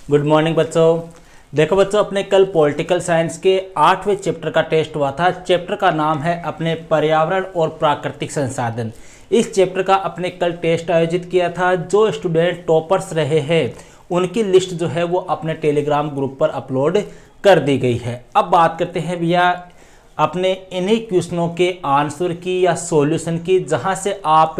Good morning बच्चों। देखो बच्चों, अपने कल पॉलिटिकल साइंस के 8वें चैप्टर का टेस्ट हुआ था। चैप्टर का नाम है अपने पर्यावरण और प्राकृतिक संसाधन। इस चैप्टर का अपने कल टेस्ट आयोजित किया था। जो स्टूडेंट टॉपर्स रहे हैं उनकी लिस्ट जो है वो अपने टेलीग्राम ग्रुप पर अपलोड कर दी गई है। अब बात करते हैं भैया अपने इन्हीं क्वेश्चनों के आंसर की या सॉल्यूशन की, जहां से आप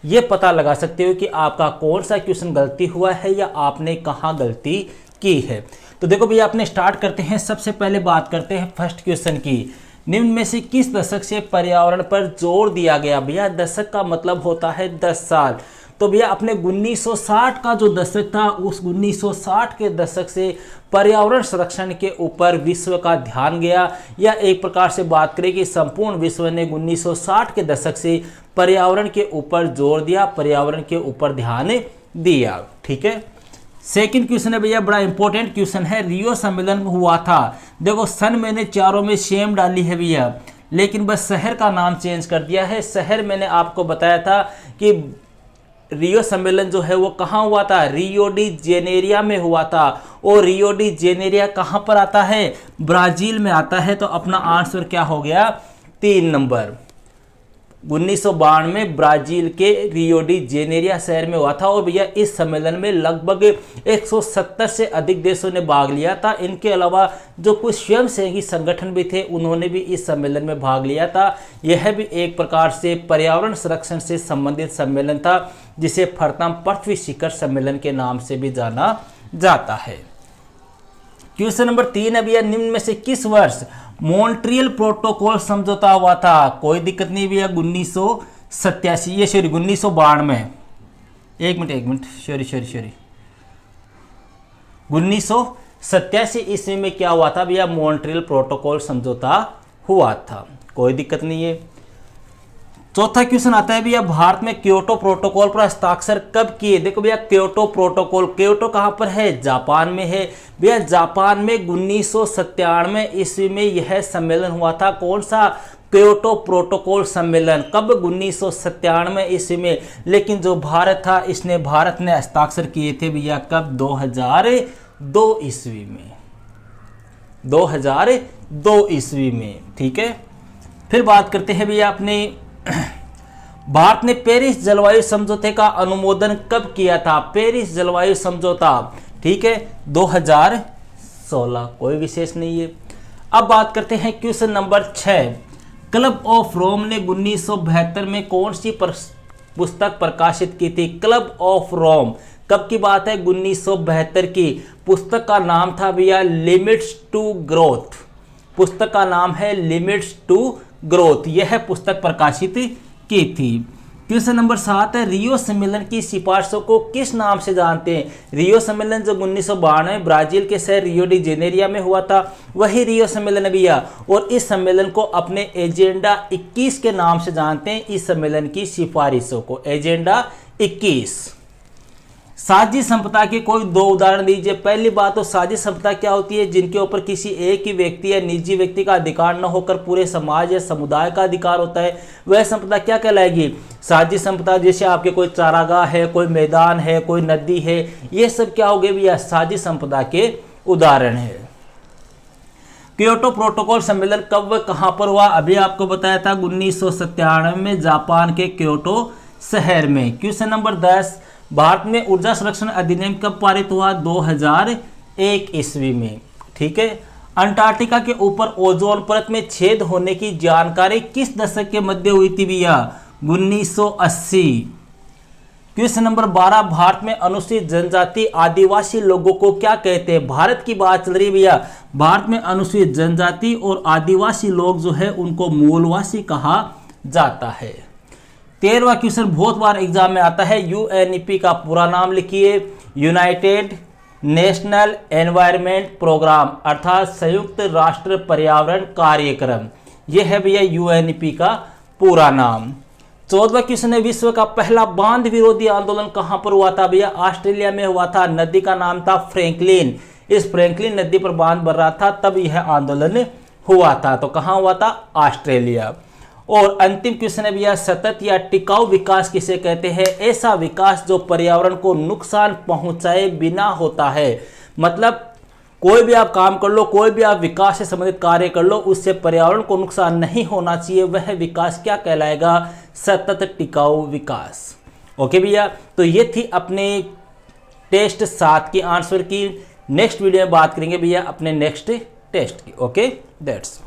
ये पता लगा सकते हो कि आपका कौन सा क्वेश्चन गलती हुआ है या आपने कहाँ गलती की है। तो देखो भैया, अपने स्टार्ट करते हैं। सबसे पहले बात करते हैं फर्स्ट क्वेश्चन की। निम्न में से किस दशक से पर्यावरण पर जोर दिया गया? भैया दशक का मतलब होता है 10 साल। तो भैया अपने 1960 का जो दशक था, उस 1960 के दशक से पर्यावरण संरक्षण के ऊपर विश्व का ध्यान गया। या एक प्रकार से बात करें कि संपूर्ण विश्व ने 1960 के दशक से पर्यावरण के ऊपर जोर दिया, पर्यावरण के ऊपर ध्यान दिया। ठीक है। सेकंड क्वेश्चन है भैया, बड़ा इंपॉर्टेंट क्वेश्चन है। रियो सम्मेलन हुआ था। देखो सन मैंने चारों में सेम डाली है भैया, लेकिन बस शहर का नाम चेंज कर दिया है। शहर मैंने आपको बताया था कि रियो सम्मेलन जो है वो कहाँ हुआ था? रियो डी जेनेरिया में हुआ था। और रियो डी जेनेरिया कहाँ पर आता है? ब्राजील में आता है। तो अपना आंसर क्या हो गया? 3 नंबर। 1992 में ब्राजील के रियो डी जेनेरिया शहर में हुआ था। और भैया इस सम्मेलन में लगभग 170 से अधिक देशों ने भाग लिया था। इनके अलावा जो कुछ स्वयंसेवी संगठन भी थे उन्होंने भी इस सम्मेलन में भाग लिया था। यह भी एक प्रकार से पर्यावरण संरक्षण से संबंधित सम्मेलन था, जिसे प्रथम पृथ्वी शिखर सम्मेलन के नाम से भी जाना जाता है। क्वेश्चन नंबर 3 है भैया, निम्न में से किस वर्ष मॉन्ट्रियल प्रोटोकॉल समझौता हुआ था? कोई दिक्कत नहीं भैया, 1987 ये सॉरी 1992। एक मिनट सॉरी 1987 ईस्वी में क्या हुआ था भैया? मॉन्ट्रियल प्रोटोकॉल समझौता हुआ था। कोई दिक्कत नहीं है। चौथा क्वेश्चन आता है भैया, भारत में क्योटो प्रोटोकॉल पर हस्ताक्षर कब किए? देखो भैया क्योटो प्रोटोकॉल, क्योटो कहाँ पर है? जापान में है। भैया जापान में 1997 ईस्वी में यह सम्मेलन हुआ था। कौन सा? क्योटो प्रोटोकॉल सम्मेलन। कब? 1997 ईस्वी में। लेकिन जो भारत था, भारत ने हस्ताक्षर किए थे भैया कब? 2002 ईस्वी में। 2002 ईस्वी में। ठीक है। फिर बात करते हैं भैया अपने भारत ने पेरिस जलवायु समझौते का अनुमोदन कब किया था? पेरिस जलवायु समझौता, ठीक है, 2016। कोई विशेष नहीं है। अब बात करते हैं question number 6। Club of Rome ने 1972 में कौन सी पुस्तक प्रकाशित की थी? क्लब ऑफ रोम कब की बात है? 1972 की। पुस्तक का नाम था भैया लिमिट्स टू ग्रोथ। पुस्तक का नाम है लिमिट्स टू ग्रोथ। यह पुस्तक प्रकाशित की थी। क्वेश्चन नंबर 7 है, रियो सम्मेलन की सिफारिशों को किस नाम से जानते हैं? रियो सम्मेलन जो 1992 ब्राजील के शहर रियो डी जेनेरिया में हुआ था, वही रियो सम्मेलन है भैया। और इस सम्मेलन को अपने एजेंडा 21 के नाम से जानते हैं। इस सम्मेलन की सिफारिशों को एजेंडा 21। साझी संपदा के कोई 2 उदाहरण दीजिए। पहली बात तो साझी संपदा क्या होती है? जिनके ऊपर किसी एक ही व्यक्ति या निजी व्यक्ति का अधिकार न होकर पूरे समाज या समुदाय का अधिकार होता है, वह संपदा क्या कहलाएगी? साझी संपदा। जैसे आपके कोई चारागाह है, कोई मैदान है, कोई नदी है, ये सब क्या हो गए भैया? साझी संपदा के उदाहरण है। क्योटो प्रोटोकॉल सम्मेलन कब व कहां पर हुआ? अभी आपको बताया था 1997 में जापान के क्योटो शहर में। क्वेश्चन नंबर 10, भारत में ऊर्जा संरक्षण अधिनियम कब पारित हुआ? 2001 ईस्वी में। ठीक है। अंटार्कटिका के ऊपर ओजोन परत में छेद होने की जानकारी किस दशक के मध्य हुई थी भैया? 1980। क्वेश्चन नंबर 12, भारत में अनुसूचित जनजाति आदिवासी लोगों को क्या कहते हैं? भारत की बात चल रही है भैया। भारत में अनुसूचित जनजाति और आदिवासी लोग जो है उनको मूलवासी कहा जाता है। 13वां क्वेश्चन बहुत बार एग्जाम में आता है। यूएनईपी का पूरा नाम लिखिए। यूनाइटेड नेशनल एनवायरनमेंट प्रोग्राम, अर्थात संयुक्त राष्ट्र पर्यावरण कार्यक्रम। यह है भैया यूएनईपी का पूरा नाम। 14वां क्वेश्चन है, विश्व का पहला बांध विरोधी आंदोलन कहां पर हुआ था भैया? ऑस्ट्रेलिया में हुआ था। नदी का नाम था फ्रैंकलिन। इस फ्रैंकलिन नदी पर बांध बन रहा था, तब यह आंदोलन हुआ था। तो कहां हुआ था? ऑस्ट्रेलिया। और अंतिम क्वेश्चन है भैया, सतत या टिकाऊ विकास किसे कहते हैं? ऐसा विकास जो पर्यावरण को नुकसान पहुंचाए बिना होता है। मतलब कोई भी आप काम कर लो, कोई भी आप विकास से संबंधित कार्य कर लो, उससे पर्यावरण को नुकसान नहीं होना चाहिए, वह विकास क्या कहलाएगा? सतत टिकाऊ विकास। ओके भैया, तो ये थी अपने टेस्ट 7 की आंसर की। नेक्स्ट वीडियो में बात करेंगे भैया अपने नेक्स्ट टेस्ट की। Okay, that's